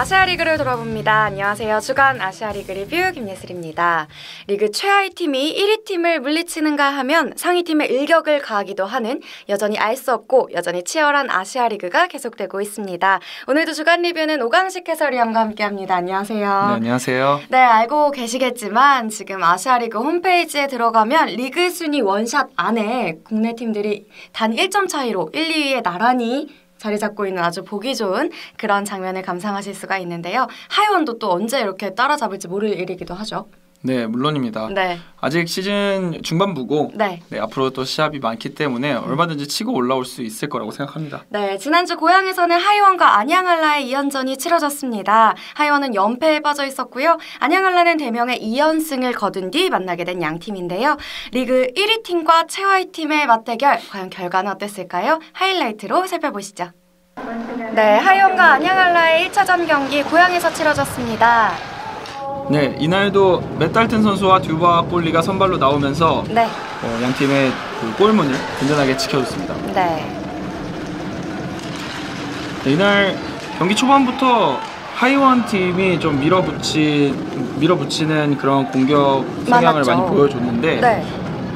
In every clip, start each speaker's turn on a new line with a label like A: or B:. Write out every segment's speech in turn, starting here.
A: 아시아 리그를 돌아봅니다. 안녕하세요. 주간 아시아 리그 리뷰 김예슬입니다. 리그 최하위 팀이 1위 팀을 물리치는가 하면 상위 팀의 일격을 가하기도 하는 여전히 알 수 없고 여전히 치열한 아시아 리그가 계속되고 있습니다. 오늘도 주간 리뷰는 오강식 해설위원과 함께합니다. 안녕하세요.
B: 네, 안녕하세요.
A: 네, 알고 계시겠지만 지금 아시아 리그 홈페이지에 들어가면 리그 순위 원샷 안에 국내 팀들이 단 1점 차이로 1, 2위에 나란히 자리 잡고 있는 아주 보기 좋은 그런 장면을 감상하실 수가 있는데요. 하이원도 또 언제 이렇게 따라잡을지 모를 일이기도 하죠.
B: 네, 물론입니다.
A: 네.
B: 아직 시즌 중반부고
A: 네.
B: 앞으로 또 시합이 많기 때문에 얼마든지 치고 올라올 수 있을 거라고 생각합니다.
A: 네, 지난주 고향에서는 하이원과 안양알라의 2연전이 치러졌습니다. 하이원은 연패에 빠져 있었고요. 안양알라는 대명의 2연승을 거둔 뒤 만나게 된 양팀인데요. 리그 1위 팀과 최하위 팀의 맞대결, 과연 결과는 어땠을까요? 하이라이트로 살펴보시죠. 네, 하이원과 안양알라의 1차전 경기 고향에서 치러졌습니다.
B: 네, 이날도 맷달튼 선수와 듀바 골리가 선발로 나오면서
A: 네.
B: 양 팀의 그 골문을 든든하게 지켜줬습니다.
A: 네.
B: 네, 이날 경기 초반부터 하이원 팀이 좀 밀어붙이는 그런 공격 성향을 많이 보여줬는데
A: 네.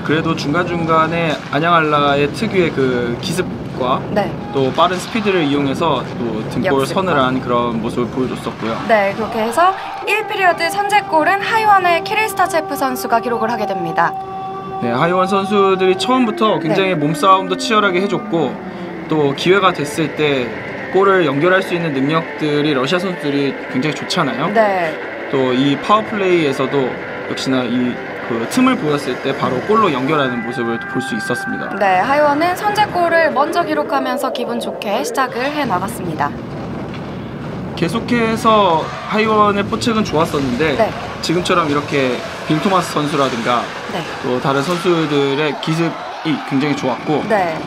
B: 그래도 중간중간에 안양알라의 특유의 그 기습과
A: 네.
B: 또 빠른 스피드를 이용해서 또 등골
A: 역습과.
B: 서늘한 그런 모습을 보여줬었고요.
A: 네, 그렇게 해서 1피리어드 선제골은 하이원의 키릴스타체프 선수가 기록을 하게 됩니다.
B: 네, 하이원 선수들이 처음부터 굉장히 몸싸움도 치열하게 해줬고 또 기회가 됐을 때 골을 연결할 수 있는 능력들이 러시아 선수들이 굉장히 좋잖아요.
A: 네.
B: 또 이 파워플레이에서도 역시나 이 그 틈을 보였을 때 바로 골로 연결하는 모습을 볼 수 있었습니다.
A: 네, 하이원은 선제골을 먼저 기록하면서 기분 좋게 시작을 해나갔습니다.
B: 계속해서 하이원의 포책은 좋았었는데
A: 네.
B: 지금처럼 이렇게 빌 토마스 선수라든가
A: 네.
B: 또 다른 선수들의 기습이 굉장히 좋았고
A: 네.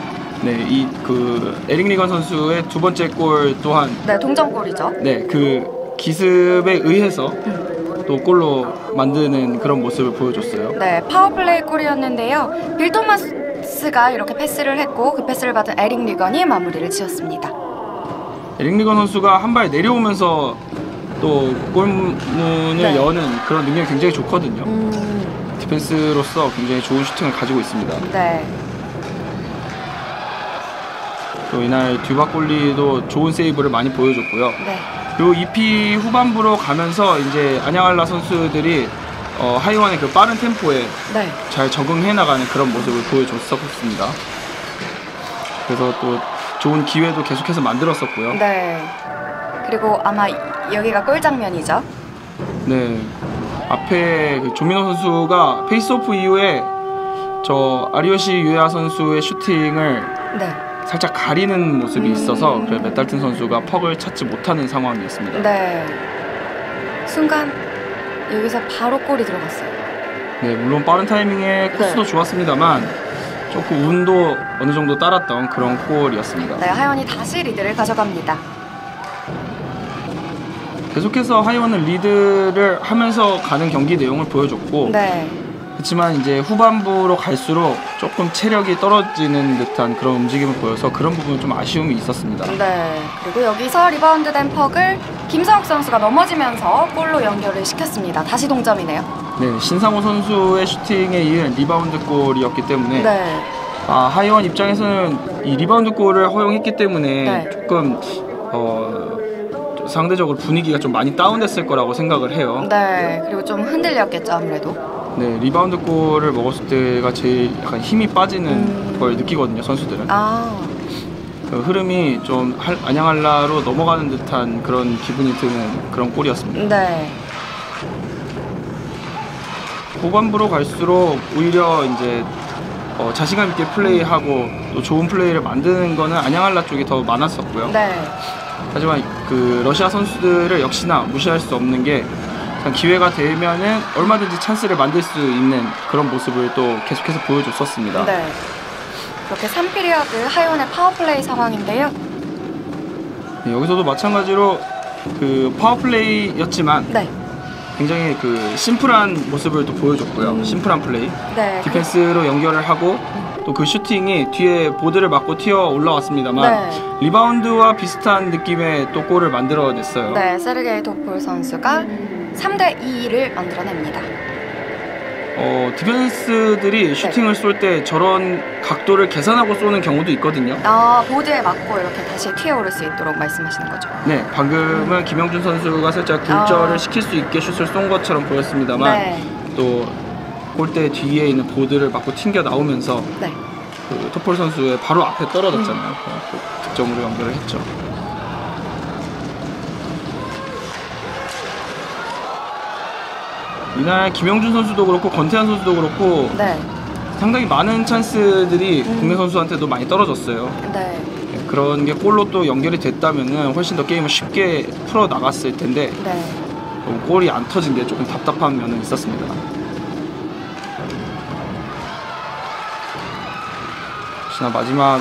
B: 네, 이 그 에릭 리건 선수의 두 번째 골 또한
A: 네, 동점골이죠.
B: 네, 그 기습에 의해서 또 골로 만드는 그런 모습을 보여줬어요.
A: 네, 파워플레이 골이었는데요. 빌 토마스가 이렇게 패스를 했고 그 패스를 받은 에릭 리건이 마무리를 지었습니다.
B: 에릭 리건 선수가 한 발 내려오면서 또 골문을
A: 네.
B: 여는 그런 능력이 굉장히 좋거든요. 디펜스로서 굉장히 좋은 슈팅을 가지고 있습니다.
A: 네.
B: 또 이날 듀바 골리도 좋은 세이브를 많이 보여줬고요.
A: 네.
B: 그리고 2피 후반부로 가면서 이제 안양알라 선수들이 하이원의 그 빠른 템포에
A: 네.
B: 잘 적응해 나가는 그런 모습을 보여줬었습니다. 그래서 또 좋은 기회도 계속해서 만들었었고요.
A: 네. 그리고 아마 여기가 골 장면이죠.
B: 네. 앞에 그 조민호 선수가 페이스오프 이후에 저 아리요시 유야 선수의 슈팅을
A: 네.
B: 살짝 가리는 모습이 있어서 그래서 맷달튼 선수가 퍽을 찾지 못하는 상황이었습니다.
A: 네. 순간 여기서 바로 골이 들어갔어요.
B: 네, 물론 빠른 타이밍에 코스도 좋았습니다만 조금 운도 어느 정도 따랐던 그런 골이었습니다.
A: 네, 하이원이 다시 리드를 가져갑니다.
B: 계속해서 하이원은 리드를 하면서 가는 경기 내용을 보여줬고
A: 네.
B: 그렇지만 이제 후반부로 갈수록 조금 체력이 떨어지는 듯한 그런 움직임을 보여서 그런 부분은 좀 아쉬움이 있었습니다.
A: 네. 그리고 여기서 리바운드 된 퍽을 김성욱 선수가 넘어지면서 골로 연결을 시켰습니다. 다시 동점이네요.
B: 네, 신상호 선수의 슈팅에 이은 리바운드 골이었기 때문에
A: 네.
B: 하이원 입장에서는 이 리바운드 골을 허용했기 때문에
A: 네.
B: 조금 상대적으로 분위기가 좀 많이 다운됐을 거라고 생각을 해요.
A: 네. 그리고 좀 흔들렸겠죠, 아무래도.
B: 네, 리바운드 골을 먹었을 때가 제일 약간 힘이 빠지는 걸 느끼거든요, 선수들은. 그 흐름이 좀 안양알라로 넘어가는 듯한 그런 기분이 드는 그런 골이었습니다.
A: 네.
B: 후반부로 갈수록 오히려 이제 자신감 있게 플레이하고 또 좋은 플레이를 만드는 거는 안양알라 쪽이 더 많았었고요.
A: 네.
B: 하지만 그 러시아 선수들을 역시나 무시할 수 없는 게 기회가 되면은 얼마든지 찬스를 만들 수 있는 그런 모습을 또 계속해서 보여줬었습니다.
A: 네. 이렇게 3피리어드 하이원의 파워플레이 상황인데요.
B: 네, 여기서도 마찬가지로 그 파워플레이였지만
A: 네.
B: 굉장히 그 심플한 모습을 또 보여줬고요. 심플한 플레이.
A: 네.
B: 디펜스로 연결을 하고 또 그 슈팅이 뒤에 보드를 맞고 튀어 올라왔습니다만
A: 네.
B: 리바운드와 비슷한 느낌의 또 골을 만들어냈어요.
A: 네, 세르게이 토폴 선수가 3대2를 만들어냅니다.
B: 디펜스들이 슈팅을 쏠 때 저런 각도를 계산하고 쏘는 경우도 있거든요.
A: 아, 보드에 맞고 이렇게 다시 튀어오를 수 있도록 말씀하시는 거죠?
B: 네, 방금은 김영준 선수가 살짝 굴절을 시킬 수 있게 슛을 쏜 것처럼 보였습니다만
A: 네.
B: 또 골대 뒤에 있는 보드를 맞고 튕겨 나오면서
A: 네.
B: 그 토폴 선수의 바로 앞에 떨어졌잖아요. 그 득점으로 연결을 했죠. 이날 김영준 선수도 그렇고 권태환 선수도 그렇고
A: 네.
B: 상당히 많은 찬스들이 국내 선수한테도 많이 떨어졌어요.
A: 네.
B: 그런 게 골로 또 연결이 됐다면은 훨씬 더 게임을 쉽게 풀어 나갔을 텐데
A: 네.
B: 골이 안 터진 게 조금 답답한 면은 있었습니다. 혹시나 마지막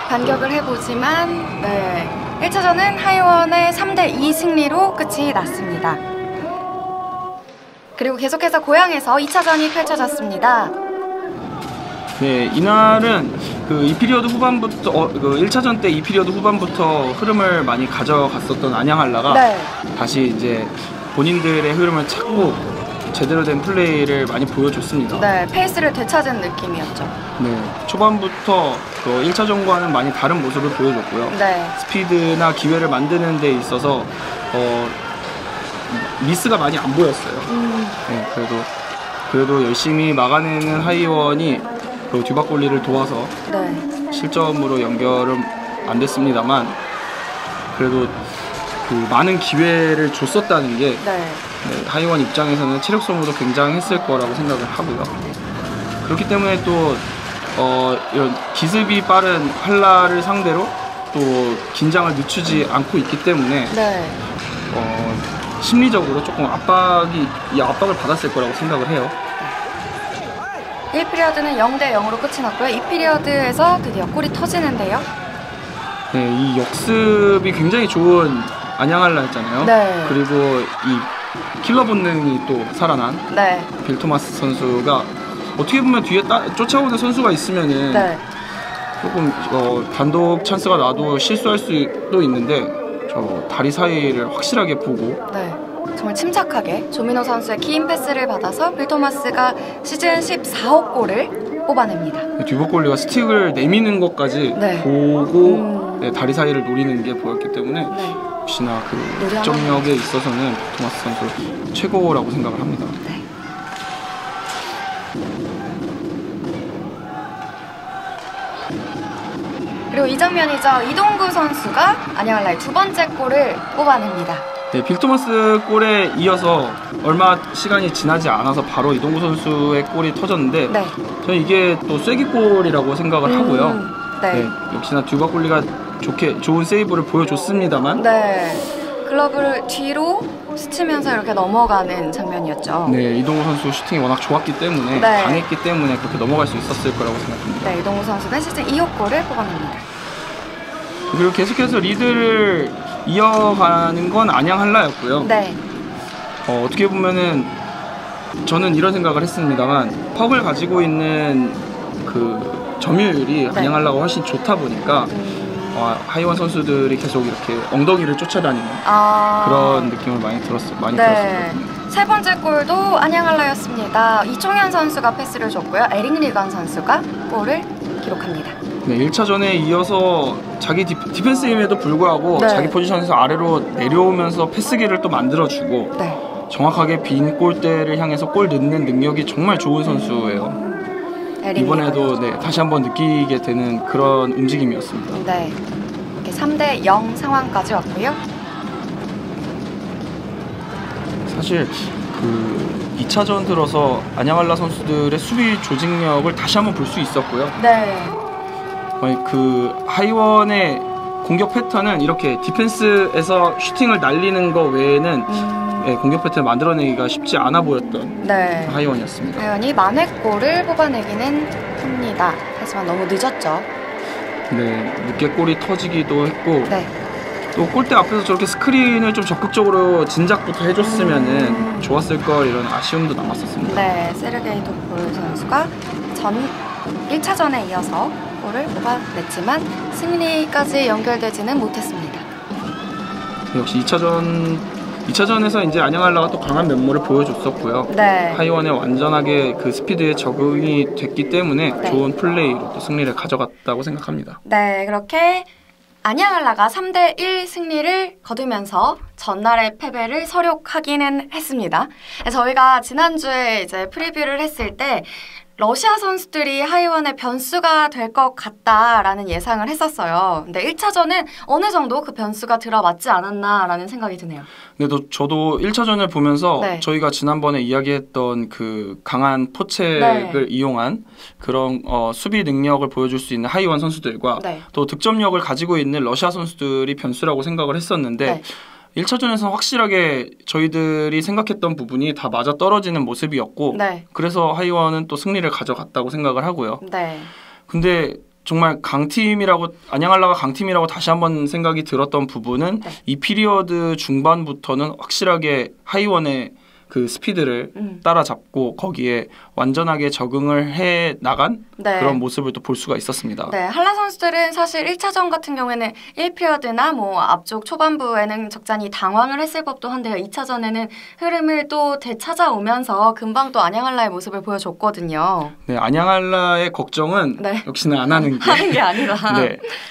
A: 반격을 해보지만 네. 1차전은 하이원의 3대2 승리로 끝이 났습니다. 그리고 계속해서 고향에서 2차전이 펼쳐졌습니다.
B: 네, 이날은 그 2피리어드 후반부터 그 1차전 때 2피리어드 후반부터 흐름을 많이 가져갔었던 안양한라가
A: 네.
B: 다시 이제 본인들의 흐름을 찾고 제대로 된 플레이를 많이 보여줬습니다.
A: 네, 페이스를 되찾은 느낌이었죠.
B: 네, 초반부터 그 1차전과는 많이 다른 모습을 보여줬고요.
A: 네.
B: 스피드나 기회를 만드는 데 있어서 미스가 많이 안 보였어요. 네, 그래도 열심히 막아내는 하이원이 그 듀바골리를 도와서
A: 네.
B: 실점으로 연결은 안 됐습니다만 그래도 그 많은 기회를 줬었다는 게
A: 네.
B: 하이원 입장에서는 체력 소모도 굉장했을 거라고 생각을 하고요. 그렇기 때문에 또 이런 기습이 빠른 한라를 상대로 또 긴장을 늦추지 않고 있기 때문에
A: 네.
B: 심리적으로 조금 압박을 받았을 거라고 생각을 해요.
A: 1피리어드는 0대0으로 끝이 났고요. 2피리어드에서 드디어 골이 터지는데요.
B: 네, 이 역습이 굉장히 좋은 안양한라였잖아요.
A: 네.
B: 그리고 이 킬러 본능이 또 살아난
A: 네.
B: 빌 토마스 선수가 어떻게 보면 뒤에 쫓아오는 선수가 있으면은
A: 네.
B: 조금 단독 찬스가 나도 실수할 수도 있는데 저 다리 사이를 확실하게 보고
A: 네. 정말 침착하게 조민호 선수의 키인 패스를 받아서 빌 토마스가 시즌 14호 골을 뽑아냅니다.
B: 듀버골리가 스틱을 내미는 것까지
A: 네.
B: 보고 네, 다리 사이를 노리는 게 보였기 때문에
A: 네.
B: 역시나 그 득점력에 있어서는 토마스 선수 최고라고 생각을 합니다.
A: 네. 그리고 이 장면이죠. 이동구 선수가 안양한라의 두 번째 골을 뽑아냅니다.
B: 네, 빌 토마스 골에 이어서 얼마 시간이 지나지 않아서 바로 이동구 선수의 골이 터졌는데
A: 네.
B: 저는 이게 또 쐐기골이라고 생각을 하고요.
A: 네.
B: 네, 역시나 듀바골리가 좋은 세이브를 보여줬습니다만
A: 네. 글러브를 뒤로 스치면서 이렇게 넘어가는 장면이었죠.
B: 네, 이동구 선수 슈팅이 워낙 좋았기 때문에
A: 네.
B: 강했기 때문에 그렇게 넘어갈 수 있었을 거라고 생각합니다.
A: 네, 이동구 선수는 시즌 2호 골을 뽑아냅니다.
B: 그리고 계속해서 리드를 이어가는 건 안양한라였고요.
A: 네.
B: 어떻게 보면은 저는 이런 생각을 했습니다만 퍽을 가지고 있는 그 점유율이
A: 네.
B: 안양한라가 훨씬 좋다 보니까 하이원 선수들이 계속 이렇게 엉덩이를 쫓아다니는 그런 느낌을 많이 들었거든요.
A: 네. 세 번째 골도 안양한라였습니다. 이총현 선수가 패스를 줬고요. 에릭 리건 선수가 골을 기록합니다.
B: 네, 1차전에 이어서 자기 디펜스임에도 불구하고
A: 네.
B: 자기 포지션에서 아래로 내려오면서 패스기를 또 만들어주고
A: 네.
B: 정확하게 빈 골대를 향해서 골 넣는 능력이 정말 좋은 선수예요. 이번에도 네, 다시 한번 느끼게 되는 그런 움직임이었습니다.
A: 네. 이렇게 3대0 상황까지 왔고요.
B: 사실 그 2차전 들어서 안양한라 선수들의 수비 조직력을 다시 한번 볼 수 있었고요.
A: 네.
B: 그 하이원의 공격 패턴은 이렇게 디펜스에서 슈팅을 날리는 거 외에는 공격 패턴을 만들어내기가 쉽지 않아 보였던
A: 네.
B: 하이원이었습니다.
A: 하이원이 만회골을 뽑아내기는 합니다. 하지만 너무 늦었죠.
B: 네, 늦게 골이 터지기도 했고
A: 네.
B: 또 골대 앞에서 저렇게 스크린을 좀 적극적으로 진작부터 해줬으면은 좋았을 걸 이런 아쉬움도 남았었습니다.
A: 네, 세르게이 토폴 선수가 1차전에 이어서 골을 뽑아냈지만 승리까지 연결되지는 못했습니다.
B: 역시 2차전에서 이제 안양알라가 또 강한 면모를 보여줬었고요.
A: 네.
B: 하이원에 완전하게 그 스피드에 적응이 됐기 때문에
A: 네.
B: 좋은 플레이로 또 승리를 가져갔다고 생각합니다.
A: 네, 그렇게 안양알라가 3대1 승리를 거두면서 전날의 패배를 서력하기는 했습니다. 저희가 지난주에 이제 프리뷰를 했을 때 러시아 선수들이 하이원의 변수가 될 것 같다라는 예상을 했었어요. 근데 1차전은 어느 정도 그 변수가 들어맞지 않았나라는 생각이 드네요.
B: 근데 저도 1차전을 보면서
A: 네.
B: 저희가 지난번에 이야기했던 그 강한 포책을 이용한 그런 수비 능력을 보여줄 수 있는 하이원 선수들과 또 득점력을 가지고 있는 러시아 선수들이 변수라고 생각을 했었는데 1차전에서 확실하게 저희들이 생각했던 부분이 다 맞아 떨어지는 모습이었고 그래서 하이원은 또 승리를 가져갔다고 생각을 하고요. 근데 정말 안양알라가 강팀이라고 다시 한번 생각이 들었던 부분은 이 피리어드 중반부터는 확실하게 하이원의 그 스피드를 따라잡고 거기에 완전하게 적응을 해 나간 그런 모습을 또 볼 수가 있었습니다.
A: 네, 한라 선수들은 사실 1차전 같은 경우에는 1피리어드나 뭐 앞쪽 초반부에는 적잖이 당황을 했을 법도 한데요. 2차전에는 흐름을 또 되찾아오면서 금방 또 안양알라의 모습을 보여줬거든요.
B: 네, 안양알라의 걱정은 역시나 안 하는 게
A: 하는 게 아니라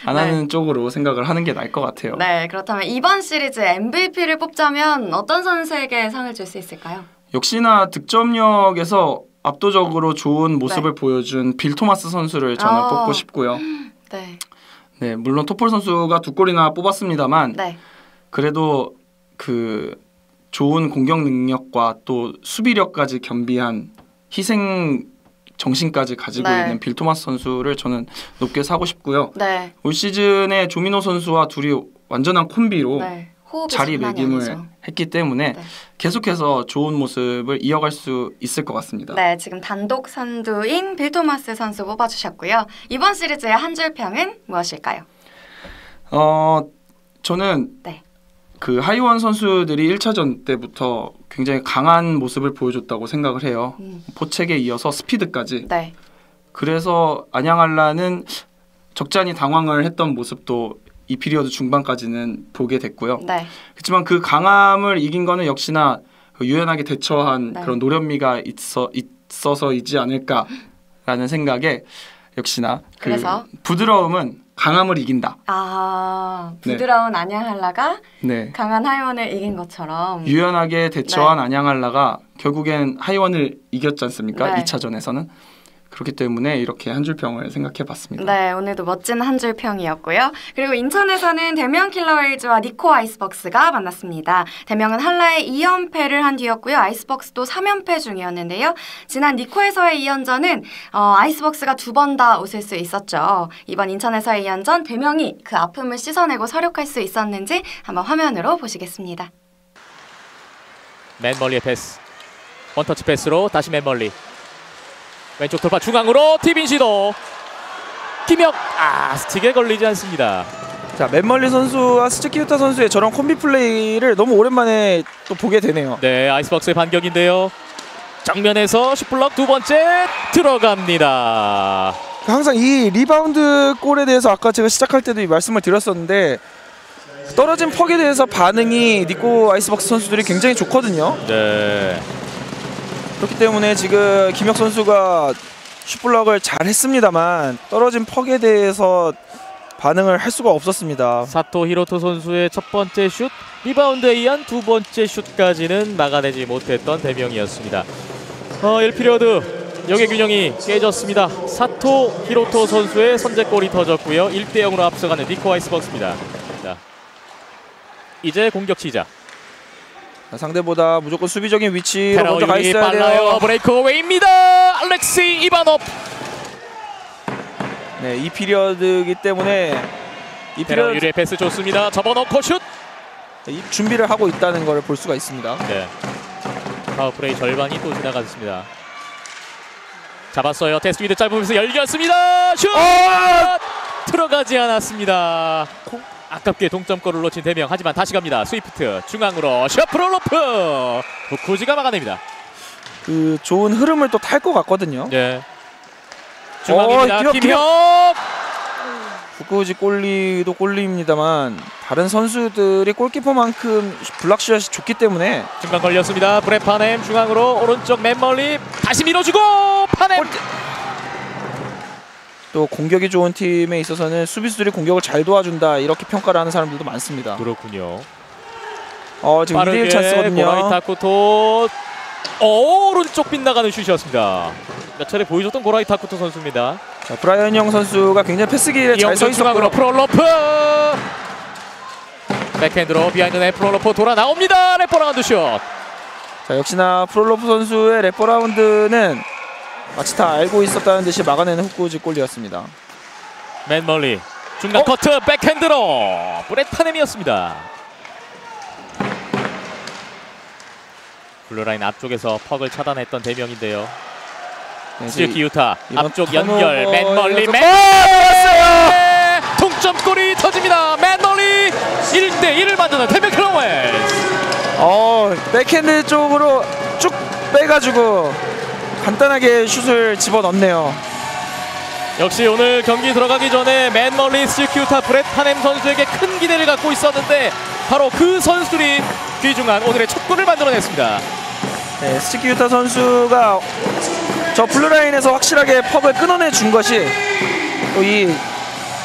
B: 안 하는 쪽으로 생각을 하는 게 나을 것 같아요.
A: 네, 그렇다면 이번 시리즈 MVP를 뽑자면 어떤 선수에게 상을 줄 수 있을까요?
B: 역시나 득점력에서 압도적으로 좋은 모습을 보여준 빌 토마스 선수를 저는 뽑고 싶고요. 네, 물론 토폴 선수가 2골이나 뽑았습니다만 그래도 그 좋은 공격 능력과 또 수비력까지 겸비한 희생 정신까지 가지고 있는 빌 토마스 선수를 저는 높게 사고 싶고요. 올 시즌에 조민호 선수와 둘이 완전한 콤비로 자리매김을 했기 때문에 계속해서 좋은 모습을 이어갈 수 있을 것 같습니다.
A: 네, 지금 단독 선두인 빌 토마스 선수 뽑아주셨고요. 이번 시리즈의 한 줄 평은 무엇일까요?
B: 저는 그 하이원 선수들이 1차전 때부터 굉장히 강한 모습을 보여줬다고 생각을 해요. 포책에 이어서 스피드까지. 그래서 안양알라는 적잖이 당황을 했던 모습도 이 피리어드 중반까지는 보게 됐고요. 그렇지만 그 강함을 이긴 거는 역시나 유연하게 대처한 그런 노련미가 있어서이지 않을까라는 생각에 역시나 그래서 부드러움은 강함을 이긴다.
A: 부드러운 안양알라가 강한 하이원을 이긴 것처럼
B: 유연하게 대처한 안양알라가 결국엔 하이원을 이겼지 않습니까? 2차전에서는. 그렇기 때문에 이렇게 한 줄 평을 생각해봤습니다.
A: 네, 오늘도 멋진 한 줄 평이었고요. 그리고 인천에서는 대명 킬러웨이즈와 니코 아이스벅스가 만났습니다. 대명은 한라의 2연패를 한 뒤였고요. 아이스벅스도 3연패 중이었는데요. 지난 니코에서의 2연전은 아이스벅스가 2번 다 웃을 수 있었죠. 이번 인천에서의 2연전 대명이 그 아픔을 씻어내고 서력할 수 있었는지 한번 화면으로 보시겠습니다.
C: 맨 멀리의 패스. 원터치 패스로 다시 맨 멀리. 왼쪽 돌파 중앙으로 티빈 시도. 김혁 스틱에 걸리지 않습니다.
B: 자, 맨멀리 선수와 스츠키우타 선수의 저런 콤비 플레이를 너무 오랜만에 또 보게 되네요.
C: 네, 아이스박스의 반격인데요. 정면에서 슛블럭 두 번째 들어갑니다.
B: 항상 이 리바운드 골에 대해서 아까 제가 시작할 때도 말씀을 드렸었는데 떨어진 퍽에 대해서 반응이 니코 아이스박스 선수들이 굉장히 좋거든요.
C: 네.
B: 그렇기 때문에 지금 김혁 선수가 슛블럭을 잘 했습니다만 떨어진 퍽에 대해서 반응을 할 수가 없었습니다.
C: 사토 히로토 선수의 첫 번째 슛, 리바운드에 의한 두 번째 슛까지는 막아내지 못했던 대명이었습니다. 1피리어드 역의 균형이 깨졌습니다. 사토 히로토 선수의 선제골이 터졌고요. 1대0으로 앞서가는 니코 아이스벅스입니다. 자, 이제 공격 시작.
B: 상대보다 무조건 수비적인 위치로 먼저 가 있어야
C: 빨라요. 돼요. 브레이크어웨이입니다. 알렉시 이바노프.
B: 네, 이 피리어드이기 때문에
C: 이 피리어드 유리의 패스 좋습니다. 접어놓고 슛.
B: 이 준비를 하고 있다는 걸 볼 수가 있습니다.
C: 네. 파워플레이 절반이 또 지나갔습니다. 잡았어요. 테스트미드 짧으면서 열렸습니다. 슛! 들어가지 않았습니다. 아깝게 동점골을 놓친 대명. 하지만 다시 갑니다. 스위프트 중앙으로 셔프롤로프. 후쿠지가 막아냅니다.
B: 그 좋은 흐름을 또 탈 것 같거든요.
C: 네. 중앙입니다. 김혁.
B: 후쿠지 골리도 골리입니다만 다른 선수들이 골키퍼만큼 블락샷이 좋기 때문에
C: 중간 걸렸습니다. 브렛 파넴 중앙으로 오른쪽 맨 멀리 다시 밀어주고 파넴.
B: 또 공격이 좋은 팀에 있어서는 수비수들이 공격을 잘 도와준다 이렇게 평가를 하는 사람들도 많습니다.
C: 그렇군요.
B: 지금 2대1 찬스거든요.
C: 고라이타 쿠토. 오른쪽 빗나가는 슛이었습니다. 몇 차례 보여줬던 고라이타 쿠토 선수입니다.
B: 자, 브라이언 영 선수가 굉장히 패스기에 잘 서 있었고요.
C: 프롤로프 백핸드로 비하인드네 프롤로프 돌아 나옵니다. 래퍼라운드 슛.
B: 자, 역시나 프롤로프 선수의 래퍼라운드는 마치 다 알고 있었다는 듯이 막아내는 후쿠지 골이었습니다.
C: 맨 멀리 중간 커트 백핸드로 브렛 파넴이었습니다. 블루라인 앞쪽에서 퍽을 차단했던 대명인데요. 스즈키 유타 앞쪽 연결 맨 멀리 동점골이 터집니다. 맨 멀리 1대1을 만드는 대명 클로웰스.
B: 백핸드 쪽으로 쭉 빼가지고 간단하게 슛을 집어넣네요.
C: 역시 오늘 경기 들어가기 전에 맨 멀리 스즈키 유타 브렛 파넴 선수에게 큰 기대를 갖고 있었는데 바로 그 선수들이 귀중한 오늘의 첫 골을 만들어냈습니다.
B: 네, 스즈키 유타 선수가 저 블루라인에서 확실하게 퍽을 끊어내 준 것이 또 이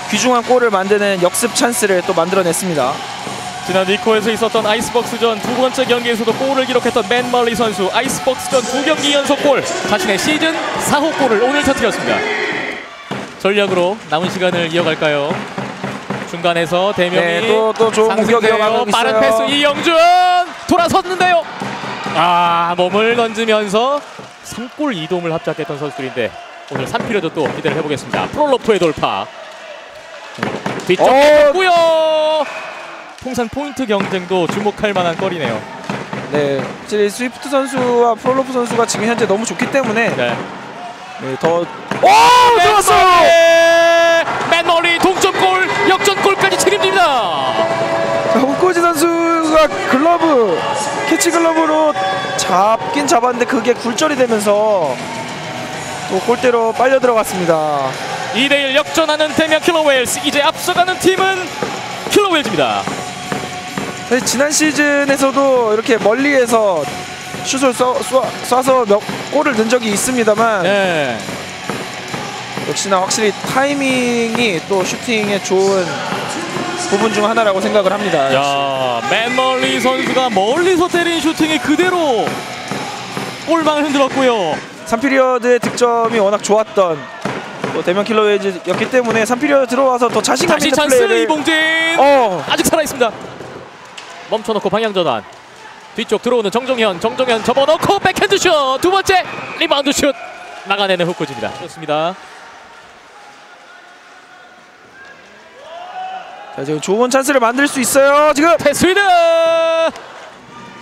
B: 귀중한 골을 만드는 역습 찬스를 또 만들어냈습니다.
C: 지난 니코에서 있었던 아이스박스전 두 번째 경기에서도 골을 기록했던 맨 멀리 선수 아이스박스전 2경기 연속 골 자신의 시즌 4호 골을 오늘 터뜨렸습니다. 전략으로 남은 시간을 이어갈까요? 중간에서 대명이
B: 또 좋은 공격 이어가고
C: 빠른 패스 이영준 돌아섰는데요. 몸을 던지면서 3골 2도움을 합작했던 선수들인데 오늘 3피리어드 또 기대를 해보겠습니다. 프롤로프의 돌파 뒤쪽에 떴고요. 통산 포인트 경쟁도 주목할 만한 골이네요.
B: 네, 확실히 스위프트 선수와 프롤로프 선수가 지금 현재 너무 좋기 때문에 더
C: 들어왔어요. 맨 멀리 동점골 역전골까지 책임집니다.
B: 후쿠지 선수가 글러브 캐치 글러브로 잡긴 잡았는데 그게 굴절이 되면서 또 골대로 빨려 들어갔습니다.
C: 2대1 역전하는 대명 킬러웰스. 이제 앞서가는 팀은 킬러웰즈입니다.
B: 사실 지난 시즌에서도 이렇게 멀리에서 슛을 쏴서 몇 골을 넣은 적이 있습니다만 역시나 확실히 타이밍이 또 슈팅에 좋은 부분 중 하나라고 생각을 합니다.
C: 맨 멀리 선수가 멀리서 때린 슈팅이 그대로 골망을 흔들었고요.
B: 3피리어드의 득점이 워낙 좋았던 또 대명 킬러웨이즈였기 때문에 3피리어드 들어와서 더 자신감 있는
C: 찬스
B: 플레이를
C: 이봉진 아직 살아있습니다. 멈춰놓고 방향 전환 뒤쪽 들어오는 정종현 접어넣고 백핸드 슛 두 번째 리바운드 슛 막아내는 후쿠지입니다. 좋습니다.
B: 자, 지금 좋은 찬스를 만들 수 있어요. 지금
C: 패스위드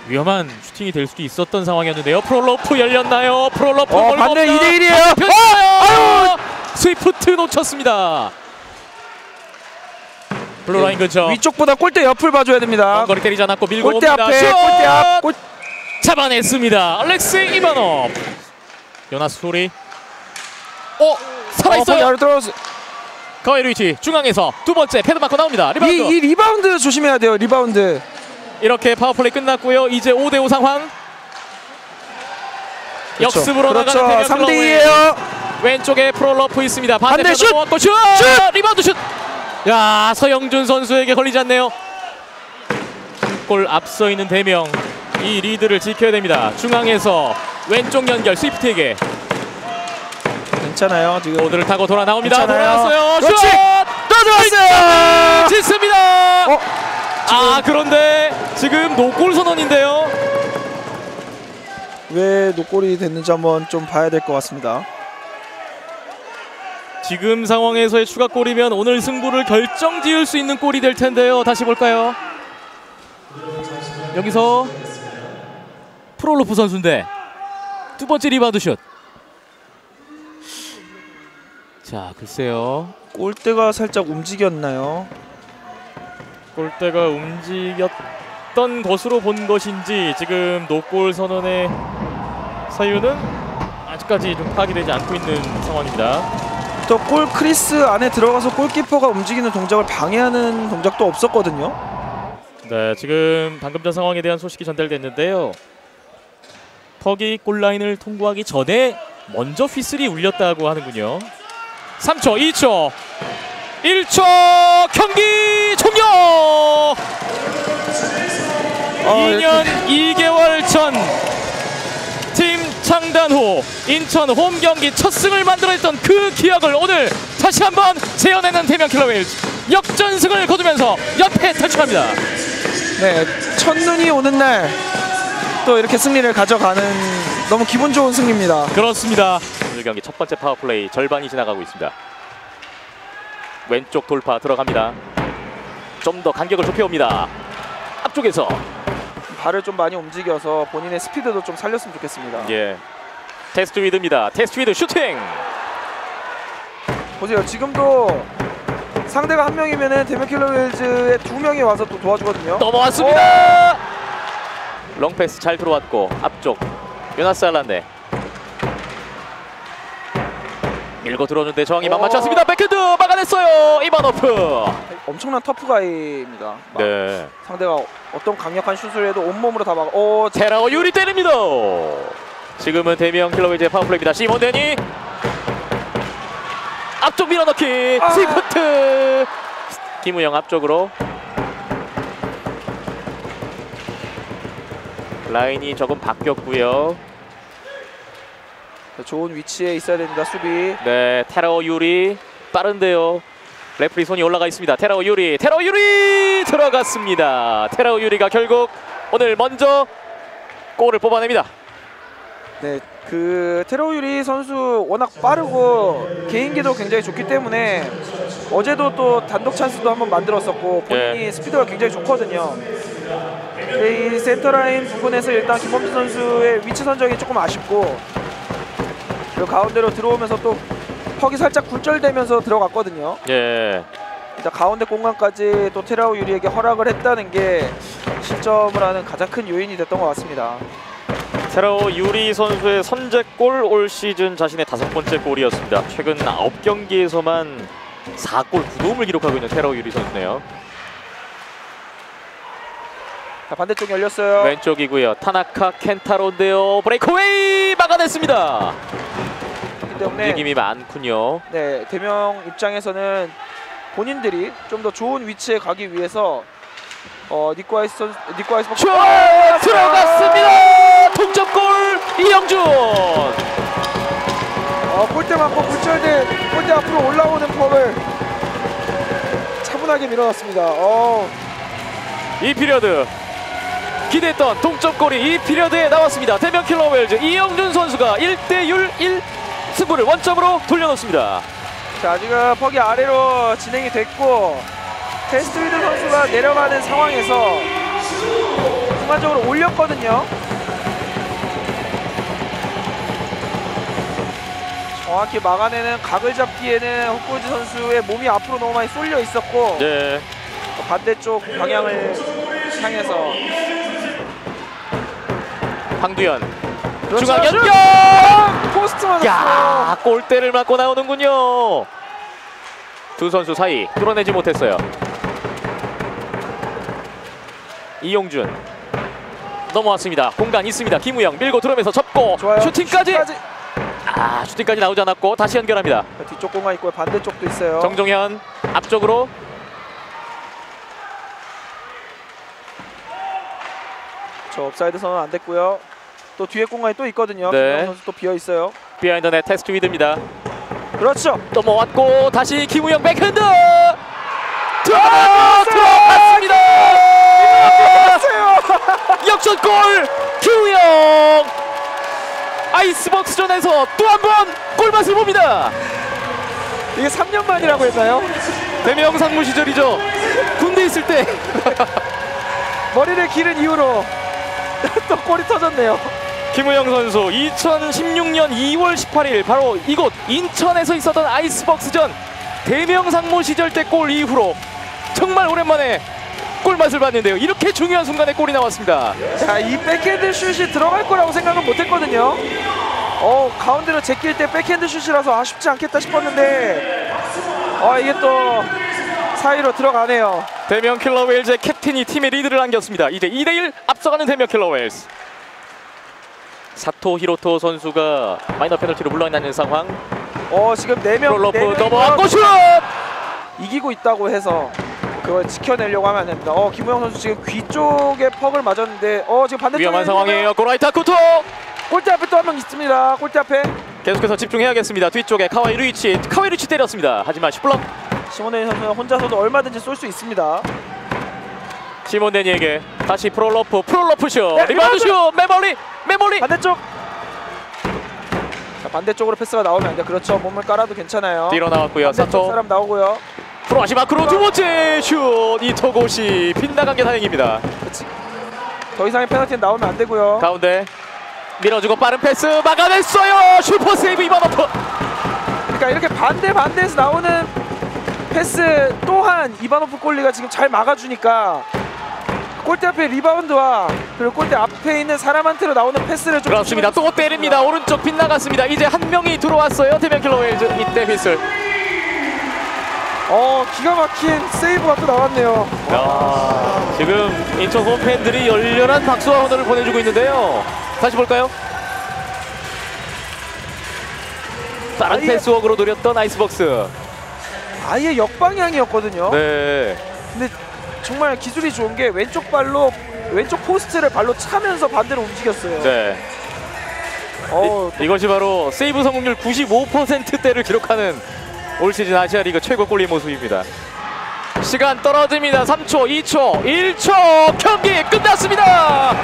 C: 위험한 슈팅이 될 수도 있었던 상황이었는데요. 프롤로프 열렸나요? 프롤로프
B: 반대 2대1이에요.
C: 스위프트 놓쳤습니다. 블루라인 근처
B: 위쪽보다 골대 옆을 봐줘야 됩니다.
C: 거리 때리지 않았고 밀고
B: 골대
C: 옵니다.
B: 앞에
C: 슛!
B: 골대 앞
C: 잡아냈습니다. 알렉세이 이바노프. 요나스 소리 살아있어요. 가웨이 루이치 중앙에서 두 번째 패드 맞고 나옵니다. 리바운드.
B: 이 리바운드 조심해야 돼요. 리바운드.
C: 이렇게 파워플레이 끝났고요. 이제 5대5 상황. 역습으로 나가는 대명
B: 3대2예요.
C: 왼쪽에 프롤로프 있습니다.
B: 반대 슛!
C: 슛! 리바운드 슛! 서영준 선수에게 걸리지 않네요. 골 앞서 있는 대명. 이 리드를 지켜야 됩니다. 중앙에서 왼쪽 연결 스위프트에게.
B: 괜찮아요. 지금
C: 보드를 타고 돌아 나옵니다.
B: 괜찮아요.
C: 돌아왔어요. 슛!
B: 또 들어왔어요.
C: 짓습니다. 그런데 지금 노골 선언인데요.
B: 왜 노골이 됐는지 한번 좀 봐야 될 것 같습니다.
C: 지금 상황에서의 추가골이면 오늘 승부를 결정지을 수 있는 골이 될 텐데요. 다시 볼까요? 여기서 프롤로프 선수인데 두 번째 리바운드 슛. 자, 글쎄요.
B: 골대가 살짝 움직였나요?
C: 골대가 움직였던 것으로 본 것인지 지금 노골 선언의 사유는 아직까지 좀 파악이 되지 않고 있는 상황입니다.
D: 또 골 크리스 안에 들어가서 골키퍼가 움직이는 동작을 방해하는 동작도 없었거든요.
C: 네, 지금 방금 전 상황에 대한 소식이 전달됐는데요. 퍽이 골라인을 통과하기 전에 먼저 휘슬이 울렸다고 하는군요. 3초, 2초, 1초 경기 종료! 2년 2개월 전 팀 창단 후 인천 홈 경기 첫 승을 만들어냈던 그 기억을 오늘 다시 한번 재현해낸 대명 킬러 웨일즈 역전승을 거두면서 연패 탈출합니다.
D: 네, 첫눈이 오는 날 또 이렇게 승리를 가져가는 너무 기분 좋은 승리입니다.
C: 그렇습니다. 오늘 경기 첫 번째 파워플레이 절반이 지나가고 있습니다. 왼쪽 돌파 들어갑니다. 좀 더 간격을 좁혀옵니다. 앞쪽에서
D: 발을 좀 많이 움직여서 본인의 스피드도 좀 살렸으면 좋겠습니다.
C: 예, 테스트 위드입니다. 테스트 위드 슈팅.
D: 보세요. 지금도 상대가 한 명이면은 대명 킬러 웨일즈의 2명이 와서 또 도와주거든요.
C: 넘어왔습니다. 롱패스 잘 들어왔고 앞쪽 요나스 알란네 밀고 들어오는데 저항이 막맞췄습니다. 백핸드 막아냈어요. 이바노프.
D: 엄청난 터프가이입니다.
C: 네.
D: 상대가 어떤 강력한 슛을 해도 온몸으로 다 막아.
C: 테라오 유리 때립니다. 지금은 대명 킬러웨이즈의 파워플레이입니다. 시몬데니 앞쪽 밀어넣기. 스위프트. 김우영 앞쪽으로. 라인이 조금 바뀌었고요.
D: 좋은 위치에 있어야 됩니다. 수비.
C: 네, 테라오 유리 빠른데요. 레프리 손이 올라가 있습니다. 테라오 유리 들어갔습니다. 테라오 유리가 결국 오늘 먼저 골을 뽑아냅니다.
D: 네, 그 테라오 유리 선수 워낙 빠르고 개인기도 굉장히 좋기 때문에 어제도 또 단독 찬스도 한번 만들었었고 본인이 스피드가 굉장히 좋거든요. 이 센터라인 부분에서 일단 김범준 선수의 위치 선정이 조금 아쉽고 그리고 가운데로 들어오면서 또 퍽이 살짝 굴절되면서 들어갔거든요.
C: 예.
D: 일단 가운데 공간까지 또 테라오 유리에게 허락을 했다는 게 실점을 하는 가장 큰 요인이 됐던 것 같습니다.
C: 테라오 유리 선수의 선제골 올 시즌 자신의 5번째 골이었습니다. 최근 9경기에서만 4골 9도움을 기록하고 있는 테라오 유리 선수네요.
D: 자, 반대쪽 열렸어요.
C: 왼쪽이고요. 타나카 켄타로인데요. 브레이크웨이 막아냈습니다.
D: 그렇기 때문에
C: 움직임이 많군요.
D: 네, 대명 입장에서는 본인들이 좀 더 좋은 위치에 가기 위해서 니코아이스
C: 슛! 들어갔습니다. 동점골 이영준.
D: 골대 맞고 굴절된 골대 앞으로 올라오는 퍽을 차분하게 밀어넣습니다.
C: 이 피리어드 기대했던 동점골이 이 피리어드에 나왔습니다. 대명 킬러 웨일즈 이영준 선수가 1대1 승부를 원점으로 돌려놓습니다.
D: 자, 지금 퍽이 아래로 진행이 됐고 테스트 위드 선수가 내려가는 상황에서 순간적으로 올렸거든요. 정확히 막아내는 각을 잡기에는 헛골즈 선수의 몸이 앞으로 너무 많이 쏠려 있었고
C: 네.
D: 반대쪽 방향을 향해서
C: 황두현
D: 그렇죠.
C: 중앙 연결!
D: 포스트 맞았어요.
C: 야, 골대를 맞고 나오는군요. 두 선수 사이 뚫어내지 못했어요. 이용준 넘어왔습니다. 공간 있습니다. 김우영 밀고 들어오면서 접고
D: 좋아요.
C: 슈팅까지. 슈팅까지 나오지 않았고 다시 연결합니다.
D: 뒤쪽 공간 있고요. 반대쪽도 있어요.
C: 정종현 앞쪽으로.
D: 저 업사이드 선언 안 됐고요. 또 뒤에 공간이 또 있거든요.
C: 네.
D: 김우영 선수 또 비어 있어요.
C: 비하인드 넷 테스트 위드입니다.
D: 그렇죠.
C: 넘어왔고 다시 김우영 백핸드 들어갔습니다. 역전골 김우영. 아이스박스전에서 또 한 번 골맛을 봅니다.
D: 이게 3년 만이라고 했나요?
C: 대명 상무 시절이죠. 군대 있을 때
D: 머리를 기른 이후로 또 골이 터졌네요.
C: 김우영 선수 2016년 2월 18일 바로 이곳 인천에서 있었던 아이스박스전 대명 상무 시절 때 골 이후로 정말 오랜만에 골맛을 봤는데요. 이렇게 중요한 순간에 골이 나왔습니다.
D: 자, 이 백핸드 슛이 들어갈 거라고 생각은 못했거든요. 가운데로 제낄 때 백핸드 슛이라서 아쉽지 않겠다 싶었는데 이게 또 사이로 들어가네요.
C: 대명 킬러 웨일즈의 캡틴이 팀의 리드를 안겼습니다. 이제 2대1 앞서가는 대명 킬러 웨일즈. 사토 히로토 선수가 마이너 페널티로 물러나는 상황.
D: 지금 4명
C: 프롤로프 넘어왔고 슛!
D: 이기고 있다고 해서 그걸 지켜내려고 하면 안 됩니다. 김우영 선수 지금 귀 쪽에 퍽을 맞았는데 지금 반대쪽에
C: 위험한 상황이에요. 고라이타 쿠토!
D: 골대 앞에 또 한 명 있습니다. 골대 앞에
C: 계속해서 집중해야겠습니다. 뒤쪽에 카와이 루이치 때렸습니다. 하지만 슈플럭.
D: 시모네니 선수는 혼자서도 얼마든지 쏠 수 있습니다.
C: 시몬데니에게 다시 프롤로프 슛!
D: 네,
C: 리바운드 슛! 메몰리!
D: 반대쪽! 자, 반대쪽으로 패스가 나오면 안 돼. 그렇죠. 몸을 깔아도 괜찮아요.
C: 뛰어 나왔고요.
D: 반대쪽
C: 사토.
D: 사람 나오고요.
C: 프로아시 마크로 두 번째 슛! 이토고시 빗나간 게 다행입니다.
D: 그치. 더 이상의 페널티는 나오면 안 되고요.
C: 가운데 밀어주고 빠른 패스 막아냈어요. 슈퍼 세이브 이바노프.
D: 그러니까 이렇게 반대에서 나오는 패스 또한 이바노프 골리가 지금 잘 막아주니까 골대 앞에 리바운드와 그리고 골대 앞에 있는 사람한테로 나오는 패스를 좀
C: 그렇습니다. 또 때립니다. 오른쪽 빗나갔습니다. 이제 한 명이 들어왔어요. 대명 킬러 웨일즈 이때 휘슬.
D: 기가 막힌 세이브가 또 나왔네요.
C: 지금 인천 홈팬들이 열렬한 박수와 환호를 보내주고 있는데요. 다시 볼까요? 빠른 패스워크로 노렸던 아이스박스.
D: 아예 역방향이었거든요.
C: 네.
D: 근데 정말 기술이 좋은 게 왼쪽 포스트를 발로 차면서 반대로 움직였어요.
C: 네. 이것이 바로 세이브 성공률 95%대를 기록하는 올 시즌 아시아리그 최고 골리 모습입니다. 시간 떨어집니다. 3초, 2초, 1초 경기 끝났습니다.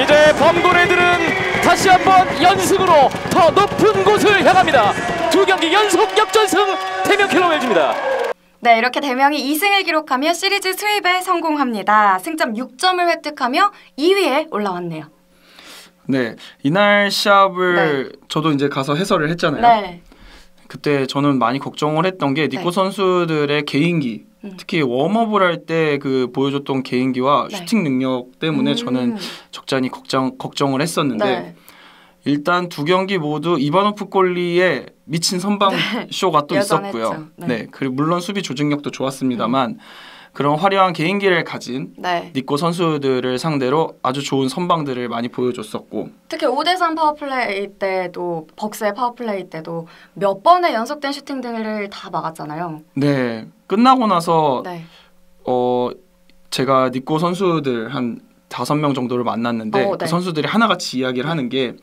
C: 이제 범고래들은 다시 한번 연승으로 더 높은 곳을 향합니다. 두 경기 연속 역전승 대명 킬러 웨일즈입니다.
A: 네, 이렇게 대명이 2승을 기록하며 시리즈 수입에 성공합니다. 승점 6점을 획득하며 2위에 올라왔네요.
B: 네, 이날 시합을 저도 이제 가서 해설을 했잖아요.
A: 네.
B: 그때 저는 많이 걱정을 했던 게 니코 선수들의 개인기, 특히 웜업을 할 때 그 보여줬던 개인기와 슈팅 능력 때문에 저는 적잖이 걱정을 했었는데 일단 두 경기 모두 이바노프 골리에 미친 선방 쇼가 또 있었고요. 네, 그리고 물론 수비 조직력도 좋았습니다만 그런 화려한 개인기를 가진 니코 선수들을 상대로 아주 좋은 선방들을 많이 보여줬었고
A: 특히 5대3 파워플레이 때도 벅스의 파워플레이 때도 몇 번의 연속된 슈팅 등을 다 막았잖아요.
B: 네, 끝나고 나서 제가 니코 선수들 한 5명 정도를 만났는데 그 선수들이 하나같이 이야기를 하는 게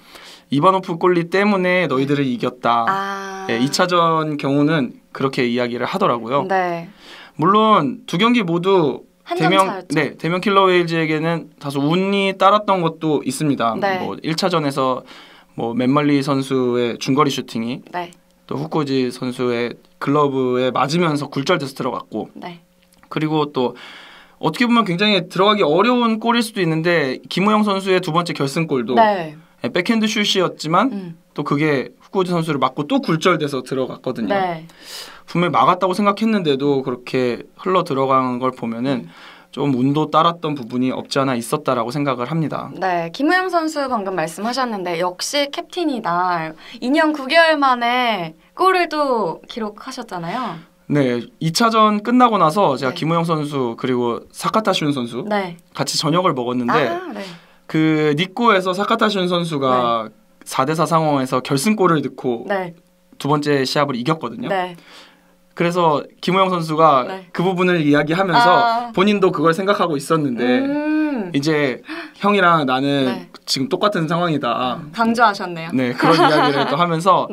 B: 이바노프 골리 때문에 너희들을 이겼다. 네, 2차전 경우는 그렇게 이야기를 하더라고요.
A: 네.
B: 물론 두 경기 모두 대명 킬러 웨일즈에게는 다소 운이 따랐던 것도 있습니다. 뭐 1차전에서 뭐 맨멀리 선수의 중거리 슈팅이 또 후코지 선수의 글러브에 맞으면서 굴절돼서 들어갔고 그리고 또 어떻게 보면 굉장히 들어가기 어려운 골일 수도 있는데 김우영 선수의 두 번째 결승골도 백핸드 슛이었지만 또 그게 후코지 선수를 맞고 또 굴절돼서 들어갔거든요. 분명히 막았다고 생각했는데도 그렇게 흘러 들어간 걸 보면은 좀 운도 따랐던 부분이 없지 않아 있었다라고 생각을 합니다.
A: 네, 김우영 선수 방금 말씀하셨는데 역시 캡틴이다. 2년 9개월 만에 골을 또 기록하셨잖아요.
B: 네, 2차전 끝나고 나서 제가 김우영 선수 그리고 사카타슌 선수 같이 저녁을 먹었는데 그 니코에서 사카타슌 선수가 4대4 상황에서 결승골을 넣고 두 번째 시합을 이겼거든요. 그래서 김우영 선수가 그 부분을 이야기하면서 본인도 그걸 생각하고 있었는데 이제 형이랑 나는 지금 똑같은 상황이다.
A: 강조하셨네요.
B: 네, 그런 이야기를 또 하면서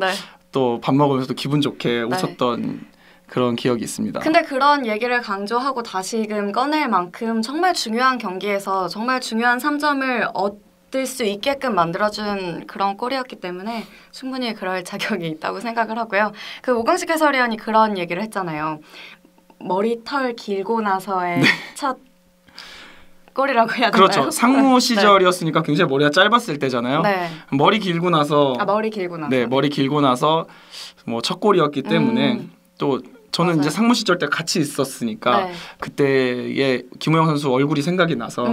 B: 또 밥 먹으면서 또 기분 좋게 웃었던 그런 기억이 있습니다.
A: 근데 그런 얘기를 강조하고 다시금 꺼낼 만큼 정말 중요한 경기에서 정말 중요한 3점을 얻을 수 있게끔 만들어준 그런 골이었기 때문에 충분히 그럴 자격이 있다고 생각을 하고요. 그 오광식 해설위원이 그런 얘기를 했잖아요. 머리털 길고 나서의 첫 골이라고 해야 되나요?
B: 그렇죠. 상무 시절이었으니까 굉장히 머리가 짧았을 때잖아요. 머리 길고 나서
A: 머리 길고 나서
B: 머리 길고 나서 뭐 첫 골이었기 때문에 또 저는 이제 상무 시절 때 같이 있었으니까 그때의 김우영 선수 얼굴이 생각이 나서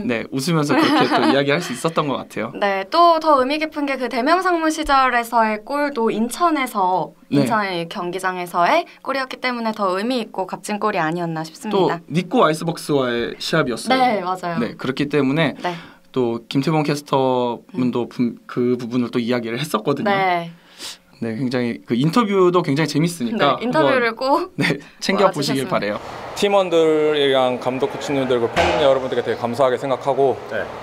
B: 네, 웃으면서 그렇게 또 이야기할 수 있었던 것 같아요.
A: 네, 또 더 의미 깊은 게 그 대명상무 시절에서의 골도 인천에서
B: 네.
A: 인천의 경기장에서의 골이었기 때문에 더 의미 있고 값진 골이 아니었나 싶습니다.
B: 또 니코 아이스박스와의 시합이었어요.
A: 네, 맞아요.
B: 네, 그렇기 때문에
A: 네.
B: 또 김태범 캐스터분도 그 부분을 또 이야기를 했었거든요.
A: 네.
B: 네, 굉장히 그 인터뷰도 굉장히 재밌으니까
A: 네, 인터뷰를 꼭
B: 챙겨 보시길 바래요.
E: 팀원들이랑 감독 코치님들, 팬 여러분들께 되게 감사하게 생각하고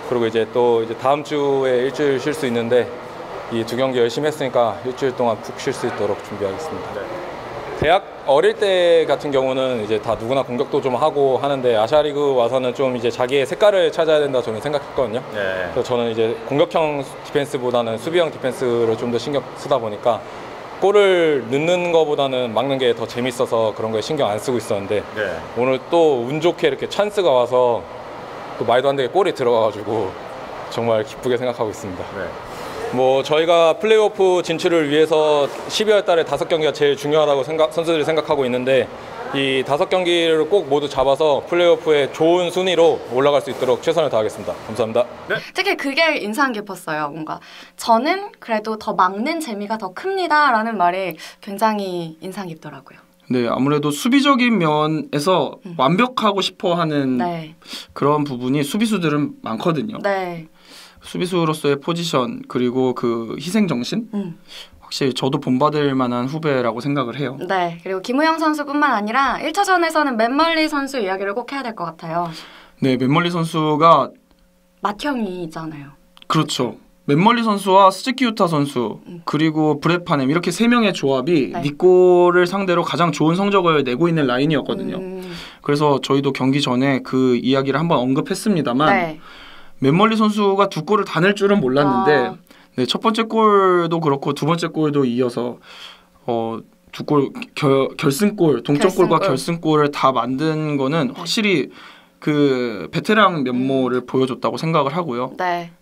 E: 그리고 이제 또 이제 다음 주에 일주일 쉴 수 있는데 이 두 경기 열심히 했으니까 일주일 동안 푹 쉴 수 있도록 준비하겠습니다. 대학 어릴 때 같은 경우는 이제 다 누구나 공격도 좀 하고 하는데 아시아리그 와서는 좀 이제 자기의 색깔을 찾아야 된다 저는 생각했거든요. 그래서 저는 이제 공격형 디펜스보다는 수비형 디펜스를 좀 더 신경 쓰다 보니까 골을 넣는 거보다는 막는 게 더 재밌어서 그런 거에 신경 안 쓰고 있었는데 오늘 또 운 좋게 이렇게 찬스가 와서 또 말도 안 되게 골이 들어가가지고 정말 기쁘게 생각하고 있습니다. 뭐 저희가 플레이오프 진출을 위해서 12월 달에 5경기가 제일 중요하다고 선수들이 생각하고 있는데 이 5경기를 꼭 모두 잡아서 플레이오프에 좋은 순위로 올라갈 수 있도록 최선을 다하겠습니다. 감사합니다.
A: 특히 그게 인상 깊었어요. 뭔가 저는 그래도 더 막는 재미가 더 큽니다 라는 말이 굉장히 인상 깊더라고요.
B: 네, 아무래도 수비적인 면에서 완벽하고 싶어하는 그런 부분이 수비수들은 많거든요.
A: 네.
B: 수비수로서의 포지션 그리고 그 희생정신 확실히 저도 본받을 만한 후배라고 생각을 해요.
A: 네, 그리고 김우영 선수뿐만 아니라 1차전에서는 맨멀리 선수 이야기를 꼭 해야 될 것 같아요.
B: 네, 맨멀리 선수가
A: 맏형이잖아요.
B: 그렇죠. 맨멀리 선수와 스즈키 유타 선수 그리고 브렛 파넴 이렇게 3명의 조합이 니코를 상대로 가장 좋은 성적을 내고 있는 라인이었거든요. 그래서 저희도 경기 전에 그 이야기를 한번 언급했습니다만 맨멀리 선수가 2골을 다 낼 줄은 몰랐는데 네, 첫 번째 골도 그렇고 두 번째 골도 이어서 2골 결승골, 동점골과 결승골을 다 만든 거는 확실히 그 베테랑 면모를 보여줬다고 생각을 하고요.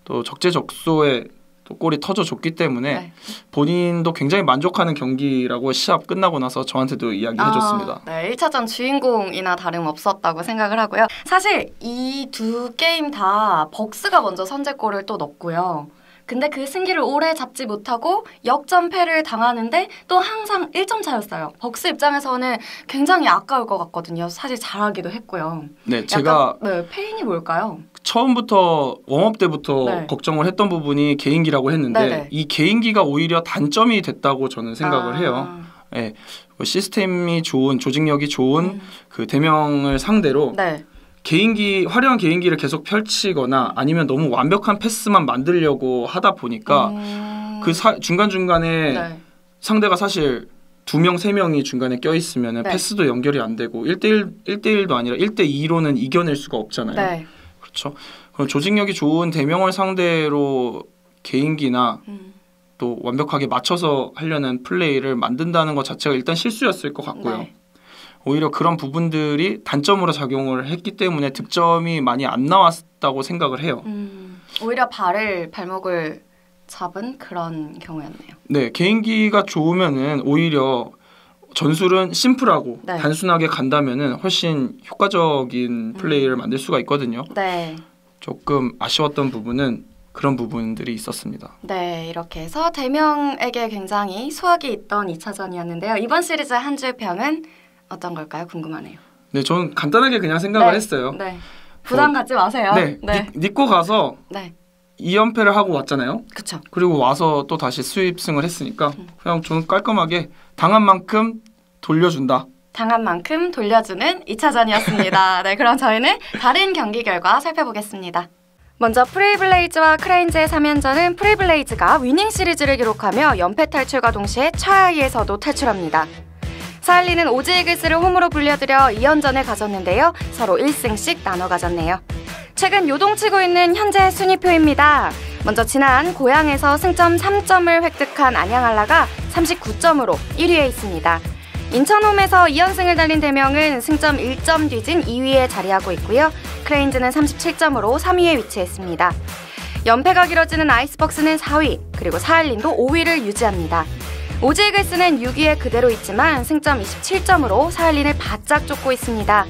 B: 또 적재적소에 또 골이 터져줬기 때문에 본인도 굉장히 만족하는 경기라고 시합 끝나고 나서 저한테도 이야기해줬습니다.
A: 네, 1차전 주인공이나 다름없었다고 생각을 하고요. 사실 이 두 게임 다 벅스가 먼저 선제골을 또 넣고요. 근데 그 승기를 오래 잡지 못하고 역전패를 당하는데 또 항상 1점 차였어요. 벅스 입장에서는 굉장히 아까울 것 같거든요. 사실 잘하기도 했고요.
B: 네, 제가
A: 페인이 뭘까요?
B: 처음부터 웜업 때부터 걱정을 했던 부분이 개인기라고 했는데 이 개인기가 오히려 단점이 됐다고 저는 생각을 해요. 네, 시스템이 좋은, 조직력이 좋은 그 대명을 상대로 화려한 개인기를 계속 펼치거나 아니면 너무 완벽한 패스만 만들려고 하다 보니까 그 중간중간에 상대가 사실 2명, 3명이 중간에 껴있으면 패스도 연결이 안 되고 1대1도 아니라 1대2로는 이겨낼 수가 없잖아요. 그렇죠. 그럼 조직력이 좋은 대명을 상대로 개인기나 또 완벽하게 맞춰서 하려는 플레이를 만든다는 것 자체가 일단 실수였을 것 같고요. 오히려 그런 부분들이 단점으로 작용을 했기 때문에 득점이 많이 안 나왔다고 생각을 해요.
A: 오히려 발목을 잡은 그런 경우였네요.
B: 네, 개인기가 좋으면은 오히려 전술은 심플하고 단순하게 간다면은 훨씬 효과적인 플레이를 만들 수가 있거든요. 조금 아쉬웠던 부분은 그런 부분들이 있었습니다.
A: 네, 이렇게 해서 대명에게 굉장히 수확이 있던 2차전이었는데요. 이번 시리즈 한 줄 평은 어떤 걸까요? 궁금하네요.
B: 네, 저는 간단하게 그냥 생각을 했어요.
A: 부담 갖지 마세요.
B: 니코 가서 2연패를 하고 왔잖아요.
A: 그쵸.
B: 그리고 와서 또 다시 수입승을 했으니까 그냥 저는 깔끔하게 당한 만큼 돌려준다.
A: 당한 만큼 돌려주는 2차전이었습니다. 네, 그럼 저희는 다른 경기 결과 살펴보겠습니다. 먼저 프레이블레이즈와 크레인즈의 3연전은 프레이블레이즈가 위닝 시리즈를 기록하며 연패 탈출과 동시에 최하위에서도 탈출합니다. 사할리는 오즈이글스를 홈으로 불려들여 2연전을 가졌는데요. 서로 1승씩 나눠 가졌네요. 최근 요동치고 있는 현재 순위표입니다. 먼저 지난 고향에서 승점 3점을 획득한 안양알라가 39점으로 1위에 있습니다. 인천홈에서 2연승을 달린 대명은 승점 1점 뒤진 2위에 자리하고 있고요. 크레인즈는 37점으로 3위에 위치했습니다. 연패가 길어지는 아이스박스는 4위, 그리고 사할린도 5위를 유지합니다. 오즈이글스는 6위에 그대로 있지만 승점 27점으로 사할린을 바짝 쫓고 있습니다.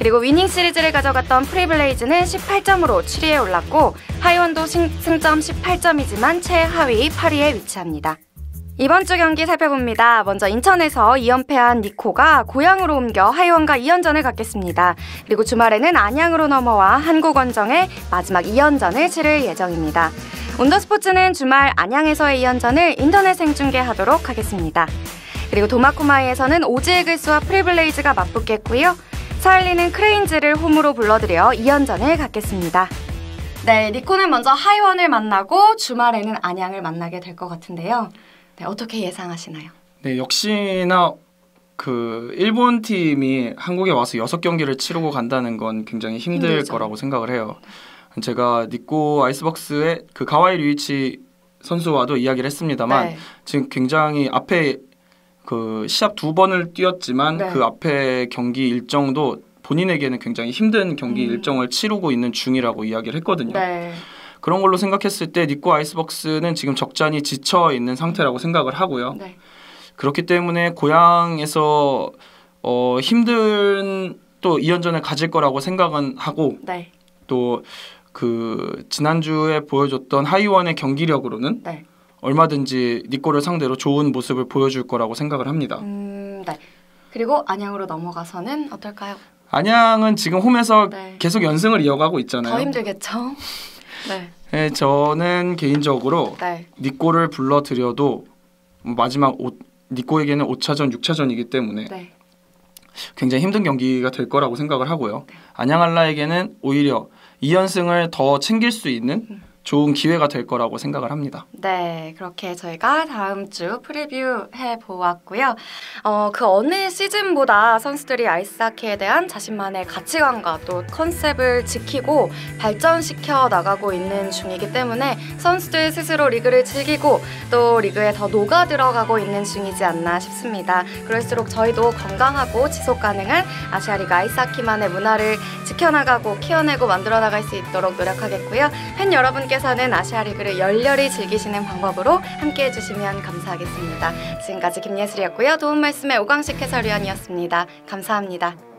A: 그리고 위닝 시리즈를 가져갔던 프리블레이즈는 18점으로 7위에 올랐고 하이원도 승점 18점이지만 최하위 8위에 위치합니다. 이번 주 경기 살펴봅니다. 먼저 인천에서 2연패한 니코가 고향으로 옮겨 하이원과 2연전을 갖겠습니다. 그리고 주말에는 안양으로 넘어와 한국원정의 마지막 2연전을 치를 예정입니다. 온더스포츠는 주말 안양에서의 2연전을 인터넷 생중계하도록 하겠습니다. 그리고 도마코마이에서는 오지에글스와 프리블레이즈가 맞붙겠고요. 사일리는 크레인즈를 홈으로 불러들여 2연전을 갖겠습니다. 네, 니코는 먼저 하이원을 만나고 주말에는 안양을 만나게 될 것 같은데요. 네, 어떻게 예상하시나요?
B: 네, 역시나 그 일본 팀이 한국에 와서 6경기를 치르고 간다는 건 굉장히 힘들 거라고 생각을 해요. 제가 니코 아이스박스의 그 가와이 류이치 선수와도 이야기를 했습니다만 네. 지금 굉장히 앞에 그 시합 2번을 뛰었지만 네. 그 앞에 경기 일정도 본인에게는 굉장히 힘든 경기 일정을 치르고 있는 중이라고 이야기를 했거든요. 네. 그런 걸로 생각했을 때 니코 아이스박스는 지금 적잖이 지쳐 있는 상태라고 생각을 하고요. 네. 그렇기 때문에 고향에서 힘든 또 2연전을 가질 거라고 생각은 하고 네. 또 그 지난주에 보여줬던 하이원의 경기력으로는 네. 얼마든지 니코를 상대로 좋은 모습을 보여줄 거라고 생각을 합니다.
A: 네. 그리고 안양으로 넘어가서는 어떨까요?
B: 안양은 지금 홈에서 네. 계속 연승을 이어가고 있잖아요.
A: 더 힘들겠죠. 네.
B: 네, 저는 개인적으로 네. 니코를 불러들여도 마지막 니코에게는 5차전, 6차전이기 때문에 네. 굉장히 힘든 경기가 될 거라고 생각을 하고요. 네. 안양알라에게는 오히려 2연승을 더 챙길 수 있는 좋은 기회가 될 거라고 생각을 합니다.
A: 네, 그렇게 저희가 다음 주 프리뷰해 보았고요. 그 어느 시즌보다 선수들이 아이스하키에 대한 자신만의 가치관과 또 컨셉을 지키고 발전시켜 나가고 있는 중이기 때문에 선수들 스스로 리그를 즐기고 또 리그에 더 녹아 들어가고 있는 중이지 않나 싶습니다. 그럴수록 저희도 건강하고 지속 가능한 아시아리그 아이스하키만의 문화를 지켜나가고 키워내고 만들어 나갈 수 있도록 노력하겠고요. 팬 여러분께서는 아시아리그를 열렬히 즐기시는 방법으로 함께 해주시면 감사하겠습니다. 지금까지 김예슬이었고요. 도움 말씀에 오광식 해설위원이었습니다. 감사합니다.